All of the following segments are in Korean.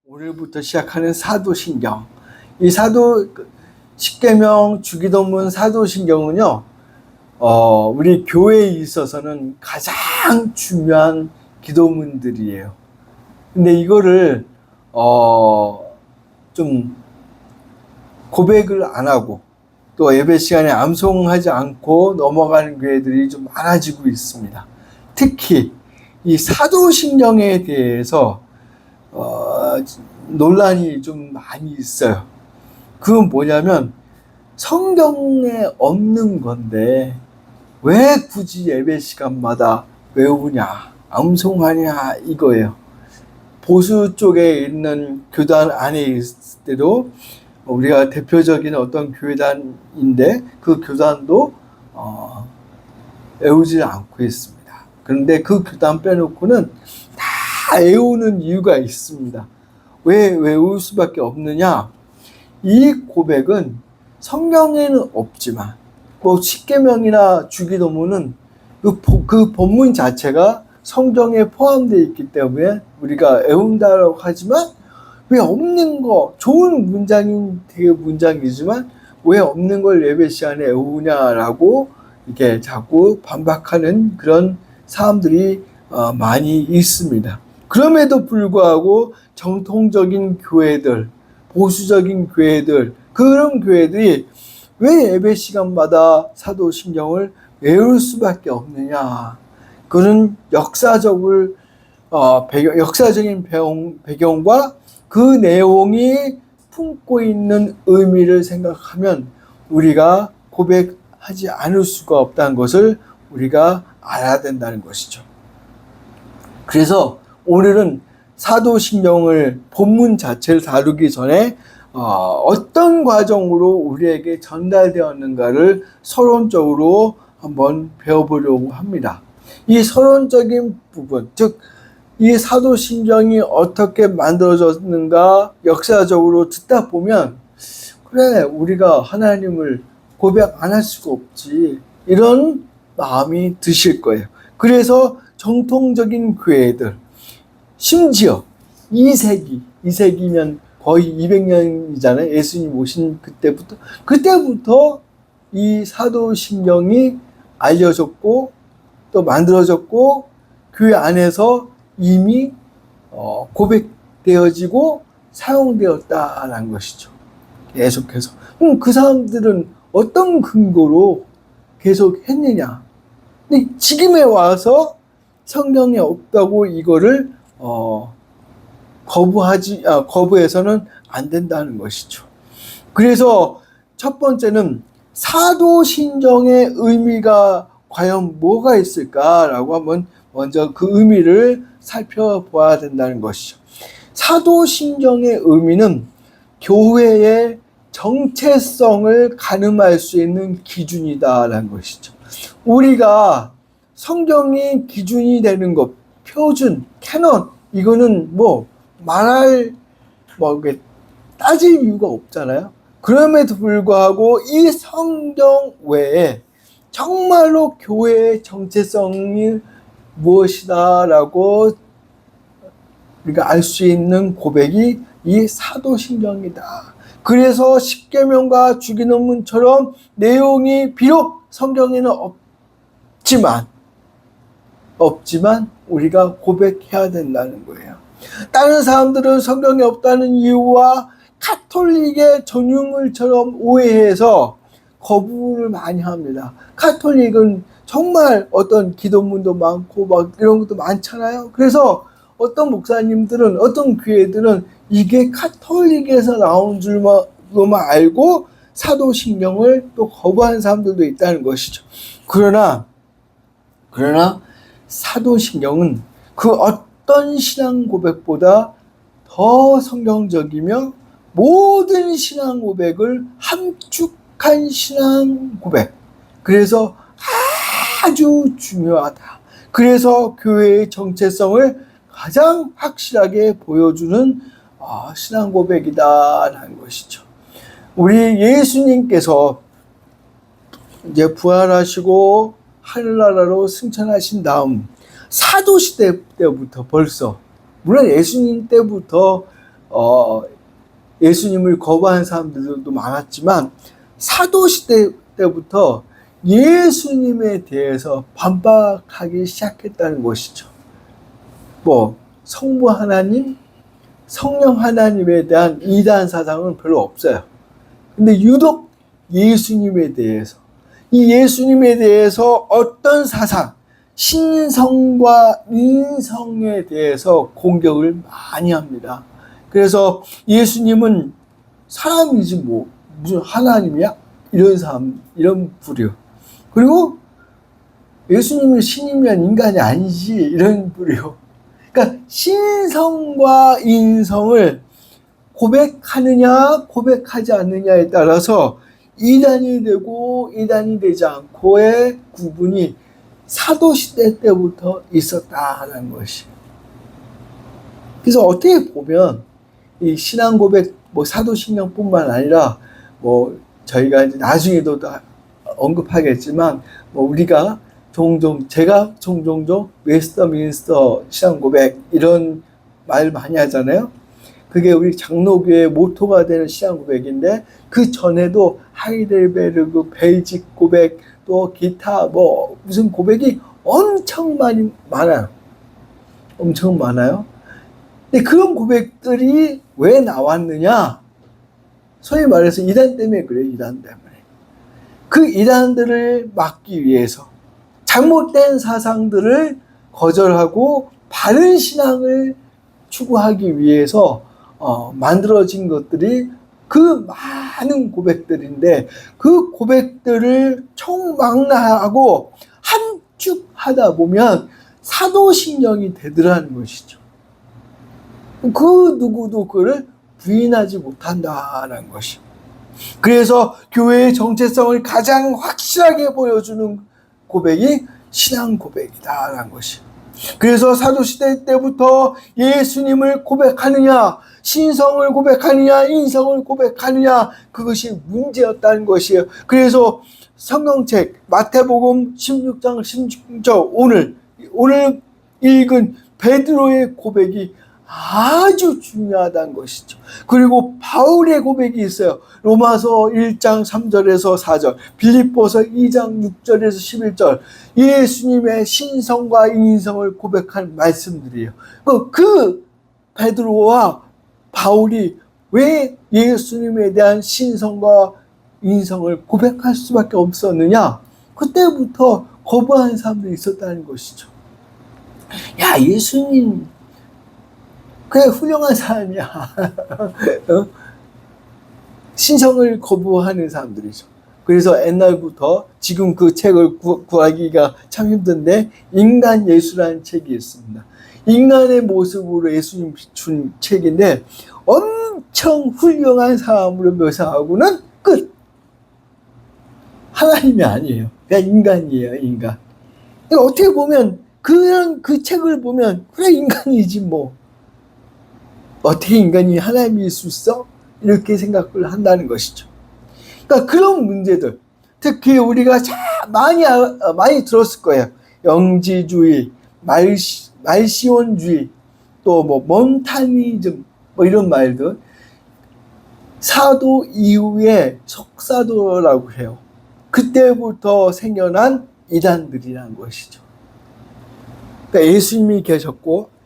오늘부터 시작하는 사도신경. 이 십계명, 주기도문, 사도신경은요, 우리 교회에 있어서는 가장 중요한 기도문들이에요. 근데 이거를, 좀 고백을 안 하고 또 예배 시간에 암송하지 않고 넘어가는 교회들이 좀 많아지고 있습니다. 특히 이 사도신경에 대해서 논란이 좀 많이 있어요. 그건 뭐냐면 성경에 없는 건데 왜 굳이 예배 시간마다 외우냐, 암송하냐 이거예요. 보수 쪽에 있는 교단 안에 있을 때도 우리가 대표적인 어떤 교단인데 그 교단도 외우지 않고 있습니다. 그런데 그 교단 빼놓고는 다 외우는 이유가 있습니다. 왜 외울 수밖에 없느냐? 이 고백은 성경에는 없지만 뭐 십계명이나 주기도문은 그 본문 자체가 성경에 포함되어 있기 때문에 우리가 외운다고 하지만 왜 없는 거, 좋은 문장인 되게 문장이지만 왜 없는 걸 예배 시간에 외우냐라고 이렇게 자꾸 반박하는 그런 사람들이 많이 있습니다. 그럼에도 불구하고 정통적인 교회들, 보수적인 교회들, 그런 교회들이 왜 예배 시간마다 사도신경을 외울 수밖에 없느냐. 그런 역사적인 배경과 그 내용이 품고 있는 의미를 생각하면 우리가 고백하지 않을 수가 없다는 것을 우리가 알아야 된다는 것이죠. 그래서 오늘은 사도신경을 본문 자체를 다루기 전에 어떤 과정으로 우리에게 전달되었는가를 서론적으로 한번 배워보려고 합니다. 이 서론적인 부분, 즉 이 사도신경이 어떻게 만들어졌는가 역사적으로 듣다 보면 그래, 우리가 하나님을 고백 안 할 수가 없지, 이런 마음이 드실 거예요. 그래서 정통적인 교회들, 심지어 2세기면 거의 200년이잖아요. 예수님 오신 그때부터 이 사도신경이 알려졌고 또 만들어졌고 교회 안에서 이미 고백되어지고 사용되었다는 것이죠. 계속해서. 그 사람들은 어떤 근거로 계속 했느냐? 근데 지금에 와서 성경에 없다고 이거를 거부해서는 안 된다는 것이죠. 그래서 첫 번째는 사도신경의 의미가 과연 뭐가 있을까라고 한번 먼저 그 의미를 살펴보아야 된다는 것이죠. 사도신경의 의미는 교회의 정체성을 가늠할 수 있는 기준이다라는 것이죠. 우리가 성경이 기준이 되는 것, 표준, 캐논, 이거는 따질 이유가 없잖아요. 그럼에도 불구하고 이 성경 외에 정말로 교회의 정체성이 무엇이다라고 우리가 알 수 있는 고백이 이 사도신경이다. 그래서 십계명과 주기도문처럼 내용이 비록 성경에는 없지만 우리가 고백해야 된다는 거예요. 다른 사람들은 성경에 없다는 이유와 가톨릭의 전유물처럼 오해해서 거부를 많이 합니다. 가톨릭은 정말 어떤 기도문도 많고 이런 것도 많잖아요. 그래서 어떤 목사님들은, 어떤 교회들은 이게 가톨릭에서 나온 줄로만 알고 사도신경을 또 거부하는 사람들도 있다는 것이죠. 그러나 사도신경은 그 어떤 신앙 고백보다 더 성경적이며 모든 신앙 고백을 함축한 신앙 고백. 그래서 아주 중요하다. 그래서 교회의 정체성을 가장 확실하게 보여주는 신앙 고백이다라는 것이죠. 우리 예수님께서 이제 부활하시고 하늘나라로 승천하신 다음 사도시대 때부터 벌써, 물론 예수님 때부터 예수님을 거부한 사람들도 많았지만 사도시대 때부터 예수님에 대해서 반박하기 시작했다는 것이죠. 성부 하나님, 성령 하나님에 대한 이단 사상은 별로 없어요. 근데 유독 예수님에 대해서, 이 예수님에 대해서 어떤 사상, 신성과 인성에 대해서 공격을 많이 합니다. 그래서 예수님은 사람이지 무슨 하나님이야? 이런 사람, 이런 부류. 그리고 예수님은 신이면 인간이 아니지, 이런 부류. 그러니까 신성과 인성을 고백하느냐 고백하지 않느냐에 따라서 이단이 되고 이단이 되지 않고의 구분이 사도시대 때부터 있었다는 것이에요. 그래서 어떻게 보면 이 신앙 고백 사도신경뿐만 아니라 저희가 이제 나중에도 언급하겠지만 우리가 제가 종종 웨스터민스터 신앙 고백 이런 말 많이 하잖아요. 그게 우리 장로교의 모토가 되는 신앙 고백인데 그 전에도 하이델베르그 베이직 고백 또 기타 무슨 고백이 엄청 많아요. 엄청 많아요. 근데 그런 고백들이 왜 나왔느냐? 소위 말해서 이단 때문에 그래요. 이단 때문에. 그 이단들을 막기 위해서 잘못된 사상들을 거절하고 바른 신앙을 추구하기 위해서 만들어진 것들이 그 많은 고백들인데 그 고백들을 총망라하고 함축하다 보면 사도신경이 되더라는 것이죠. 그 누구도 그를 부인하지 못한다는 것이죠. 그래서 교회의 정체성을 가장 확실하게 보여주는 고백이 신앙 고백이다라는 것이죠. 그래서 사도시대 때부터 예수님을 고백하느냐, 신성을 고백하느냐, 인성을 고백하느냐, 그것이 문제였다는 것이에요. 그래서 성경책 마태복음 16장 16절 오늘 읽은 베드로의 고백이 아주 중요하다는 것이죠. 그리고 바울의 고백이 있어요. 로마서 1장 3절에서 4절, 빌립보서 2장 6절에서 11절, 예수님의 신성과 인성을 고백한 말씀들이에요. 그 베드로와 바울이 왜 예수님에 대한 신성과 인성을 고백할 수밖에 없었느냐? 그때부터 거부하는 사람들이 있었다는 것이죠. 야, 예수님 그래 훌륭한 사람이야. 신성을 거부하는 사람들이죠. 그래서 옛날부터 지금 그 책을 구하기가 참 힘든데 인간 예수라는 책이 있습니다. 인간의 모습으로 예수님 준 책인데 엄청 훌륭한 사람으로 묘사하고는 끝. 하나님이 아니에요. 그냥 인간이에요. 인간. 어떻게 보면 그 책을 보면 그래 인간이지 뭐. 어떻게 인간이 하나님일 수 있어? 이렇게 생각을 한다는 것이죠. 그러니까 그런 문제들, 특히 우리가 많이 들었을 거예요. 영지주의, 말시온주의, 또 몬타니즘, 이런 말들. 사도 이후에 속사도라고 해요. 그때부터 생겨난 이단들이라는 것이죠. 그러니까 예수님이 계셨고,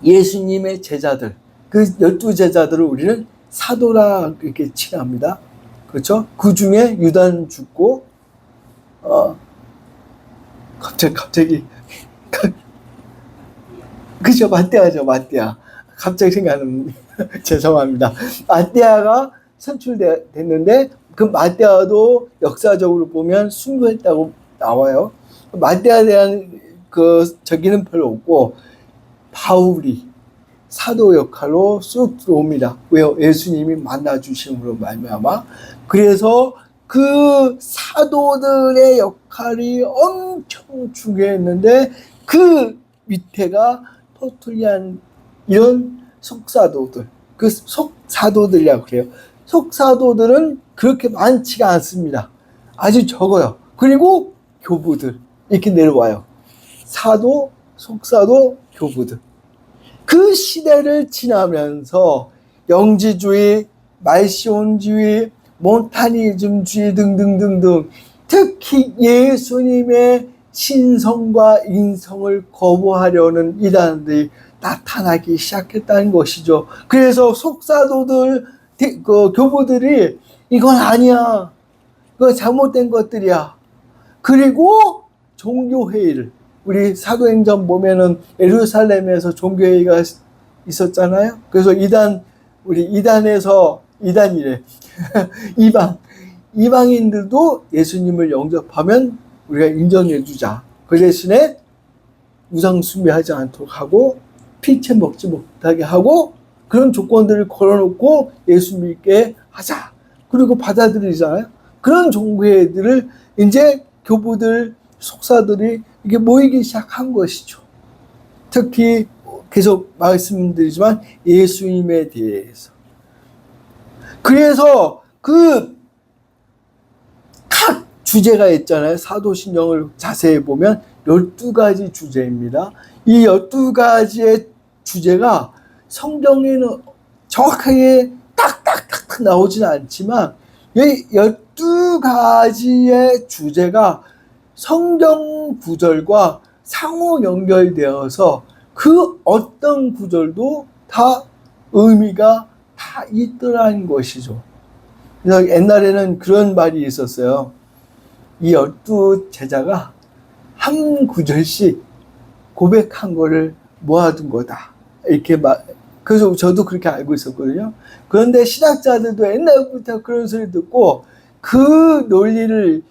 예수님의 제자들, 그 12제자들을 우리는 사도라 이렇게 칭합니다. 그렇죠? 그 중에 유다는 죽고, 갑자기, 그죠? 마띠아죠, 마띠아. 갑자기 생각나는, 죄송합니다. 마띠아가 선출됐는데, 그 마띠아도 역사적으로 보면 순교했다고 나와요. 마띠아에 대한 저기는 별로 없고, 바울이 사도 역할로 쑥 들어옵니다. 왜요? 예수님이 만나주심으로 말미암아. 그래서 그 사도들의 역할이 엄청 중요했는데 그 밑에가 토틀리안 이런 속사도들, 그 속사도들이라고 그래요. 속사도들은 그렇게 많지가 않습니다. 아주 적어요. 그리고 교부들 이렇게 내려와요. 사도, 속사도, 교부들. 그 시대를 지나면서 영지주의, 말시온주의, 몬타니즘주의 등등등등, 특히 예수님의 신성과 인성을 거부하려는 이단들이 나타나기 시작했다는 것이죠. 그래서 속사도들, 그 교부들이 이건 아니야, 그거 잘못된 것들이야. 그리고 종교회의를, 우리 사도행전 보면은 예루살렘에서 종교회의가 있었잖아요. 그래서 우리 이단이래. 이방인들도 예수님을 영접하면 우리가 인정해주자. 그 대신에 우상 숭배하지 않도록 하고, 피채 먹지 못하게 하고, 그런 조건들을 걸어놓고 예수 믿게 하자. 그리고 받아들이잖아요. 그런 종교회들을 이제 교부들, 속사들이 이게 모이기 시작한 것이죠. 특히 계속 말씀드리지만 예수님에 대해서. 그래서 그 각 주제가 있잖아요. 사도신경을 자세히 보면 12가지 주제입니다. 이 12가지의 주제가 성경에는 정확하게 딱딱딱 나오지는 않지만 이 12가지의 주제가 성경 구절과 상호 연결되어서 그 어떤 구절도 다 의미가 다 있더라는 것이죠. 그래서 옛날에는 그런 말이 있었어요. 이 12제자가 한 구절씩 고백한 거를 모아둔 거다. 이렇게 그래서 저도 그렇게 알고 있었거든요. 그런데 신학자들도 옛날부터 그런 소리 듣고 그 논리를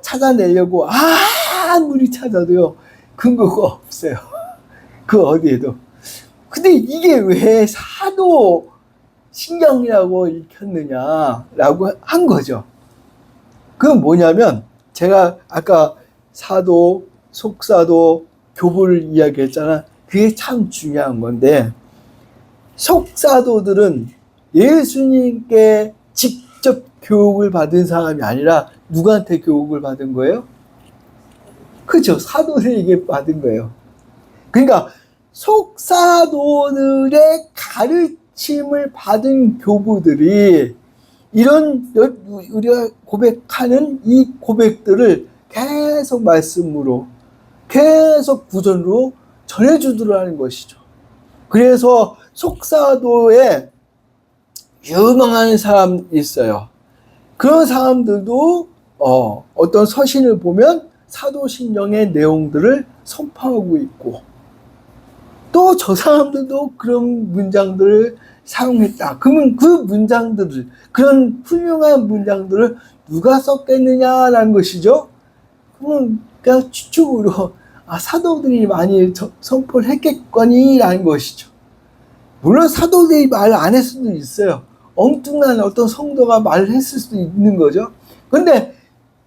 찾아내려고 아무리 찾아도요 근거가 없어요. 그 어디에도. 근데 이게 왜 사도 신경이라고 읽혔느냐라고 한 거죠. 그건 뭐냐면 제가 아까 사도, 속사도, 교부를 이야기했잖아. 그게 참 중요한 건데, 속사도들은 예수님께 직접 교육을 받은 사람이 아니라 누구한테 교육을 받은 거예요? 그죠? 사도들에게 받은 거예요. 그러니까 속사도들의 가르침을 받은 교부들이 이런 우리가 고백하는 이 고백들을 계속 말씀으로, 계속 구절로 전해주더라는 것이죠. 그래서 속사도에 유명한 사람이 있어요. 그런 사람들도 어떤 서신을 보면 사도신경의 내용들을 선포하고 있고, 또 저 사람들도 그런 문장들을 사용했다. 그러면 그 문장들을, 그런 훌륭한 문장들을 누가 썼겠느냐라는 것이죠. 그러면 그냥 추측으로 사도들이 많이 선포를 했겠거니라는 것이죠. 물론 사도들이 말 안 했을 수도 있어요. 엉뚱한 어떤 성도가 말을 했을 수도 있는 거죠. 그런데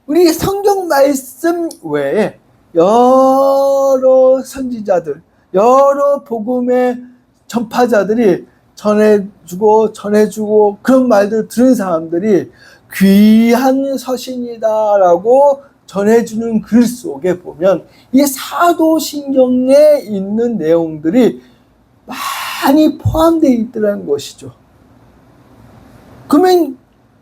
우리 성경 말씀 외에 여러 선지자들, 여러 복음의 전파자들이 전해주고 그런 말들을 들은 사람들이 귀한 서신이다라고 전해주는 글 속에 보면 이 사도신경에 있는 내용들이 많이 포함되어 있더라는 것이죠. 그러면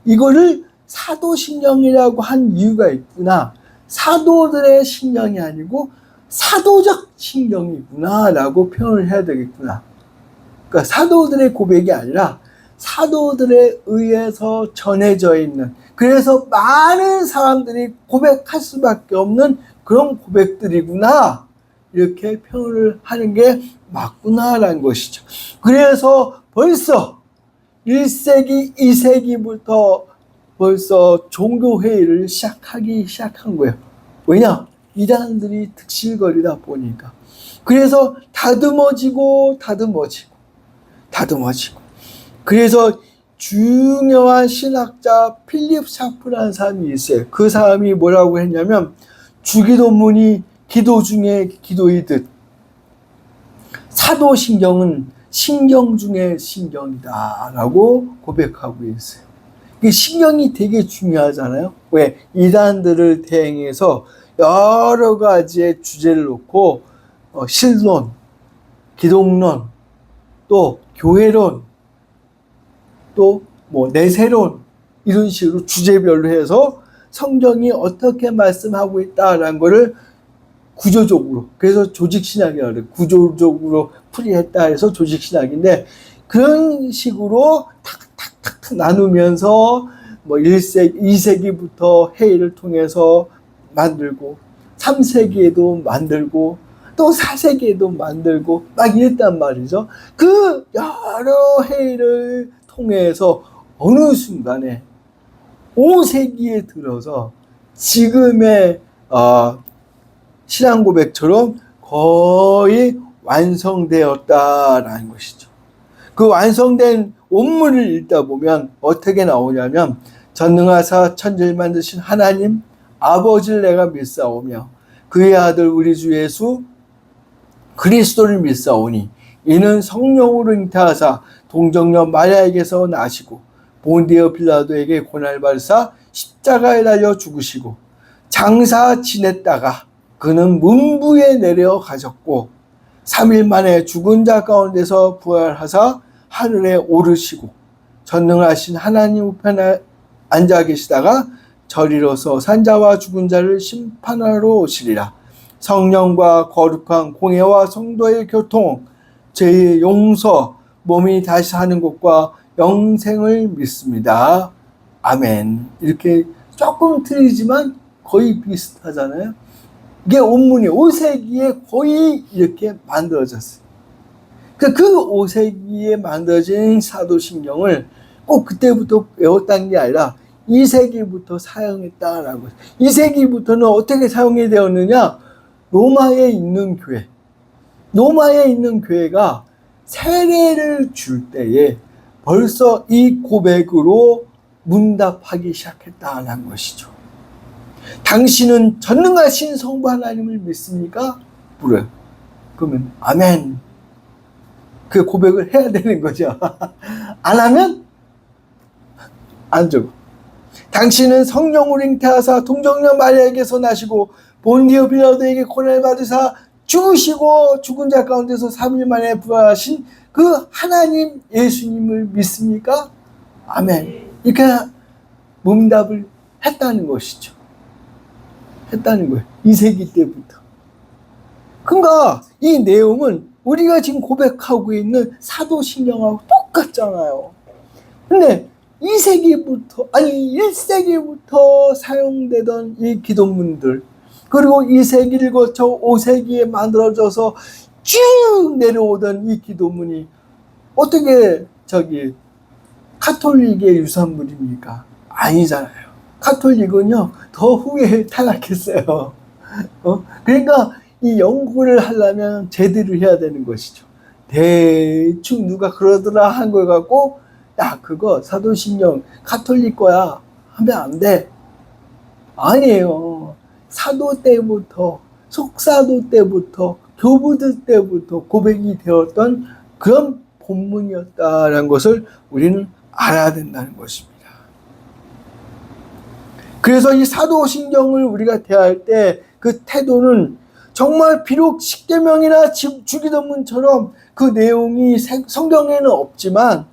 이거를 사도신경이라고 한 이유가 있구나. 사도들의 신경이 아니고 사도적 신경이구나 라고 표현을 해야 되겠구나. 그러니까 사도들의 고백이 아니라 사도들에 의해서 전해져 있는, 그래서 많은 사람들이 고백할 수밖에 없는 그런 고백들이구나, 이렇게 표현을 하는 게 맞구나라는 것이죠. 그래서 벌써 1세기, 2세기부터 벌써 종교회의를 시작한 거예요. 왜냐? 이단들이 득실거리다 보니까. 그래서 다듬어지고 그래서 중요한 신학자 필립 샤프라는 사람이 있어요. 그 사람이 뭐라고 했냐면, 주기도문이 기도 중에 기도이듯 사도신경은 신경 중에 신경이다 라고 고백하고 있어요. 신경이 되게 중요하잖아요. 왜? 이단들을 대행해서 여러 가지의 주제를 놓고 신론, 기독론, 또 교회론, 또 뭐 내세론, 이런 식으로 주제별로 해서 성경이 어떻게 말씀하고 있다라는 거를 구조적으로, 그래서 조직신학이라고 그래요. 구조적으로 풀이했다 해서 조직신학인데, 그런 식으로 탁탁탁탁 나누면서 뭐 1세기, 2세기부터 회의를 통해서 만들고 3세기에도 만들고 또 4세기에도 만들고 막 이랬단 말이죠. 그 여러 회의를 통해서 어느 순간에 5세기에 들어서 지금의 신앙 고백처럼 거의 완성되었다라는 것이죠. 그 완성된 원문을 읽다 보면 어떻게 나오냐면, 전능하사 천지를 만드신 하나님 아버지를 내가 믿사오며 그의 아들 우리 주 예수 그리스도를 믿사오니 이는 성령으로 잉태하사 동정녀 마리아에게서 나시고 본디오 빌라도에게 고난을 받으사 십자가에 달려 죽으시고 장사 지냈다가 그는 문부에 내려 가셨고 3일 만에 죽은 자 가운데서 부활하사 하늘에 오르시고 전능하신 하나님 우편에 앉아 계시다가 저리로서 산자와 죽은 자를 심판하러 오시리라. 성령과 거룩한 공예와 성도의 교통, 죄의 용서, 몸이 다시 사는 것과 영생을 믿습니다. 아멘. 이렇게 조금 틀리지만 거의 비슷하잖아요. 이게 원문이 5세기에 거의 이렇게 만들어졌어요. 그 5세기에 만들어진 사도신경을 꼭 그때부터 외웠다는 게 아니라 2세기부터 사용했다라는 거죠. 2세기부터는 어떻게 사용이 되었느냐? 로마에 있는 교회가 세례를 줄 때에 벌써 이 고백으로 문답하기 시작했다는 것이죠. 당신은 전능하신 성부 하나님을 믿습니까? 물어요. 그러면 아멘. 그 고백을 해야 되는 거죠. 안 하면 안 주고. 당신은 성령으로 잉태하사 동정녀 마리아에게서 나시고 본디오 빌라도에게 고난을 받으사 죽으시고 죽은 자 가운데서 3일 만에 부활하신 그 하나님 예수님을 믿습니까? 아멘. 이렇게 문답을 했다는 것이죠. 했다는 거예요. 2세기 때부터. 그러니까 이 내용은 우리가 지금 고백하고 있는 사도신경하고 똑같잖아요. 근데 2세기부터, 아니 1세기부터 사용되던 이 기도문들, 그리고 2세기를 거쳐 5세기에 만들어져서 쭉 내려오던 이 기도문이 어떻게 카톨릭의 유산물입니까? 아니잖아요. 카톨릭은요, 더 후에 타락했어요. 그러니까 이 연구를 하려면 제대로 해야 되는 것이죠. 대충 누가 그러더라 한 걸 갖고, 야, 그거 사도신경 카톨릭 거야 하면 안 돼. 아니에요. 사도 때부터, 속사도 때부터, 교부들 때부터 고백이 되었던 그런 본문이었다는 것을 우리는 알아야 된다는 것입니다. 그래서 이 사도신경을 우리가 대할 때 그 태도는 정말 비록 십계명이나 주기도문처럼 그 내용이 성경에는 없지만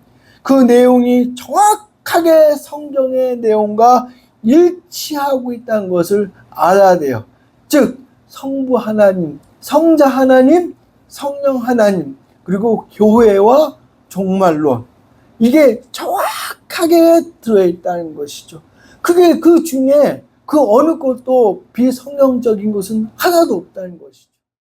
그 내용이 정확하게 성경의 내용과 일치하고 있다는 것을 알아야 돼요. 즉 성부 하나님, 성자 하나님, 성령 하나님, 그리고 교회와 종말론, 이게 정확하게 들어있다는 것이죠. 그게 그 중에 그 어느 것도 비성경적인 것은 하나도 없다는 것이죠.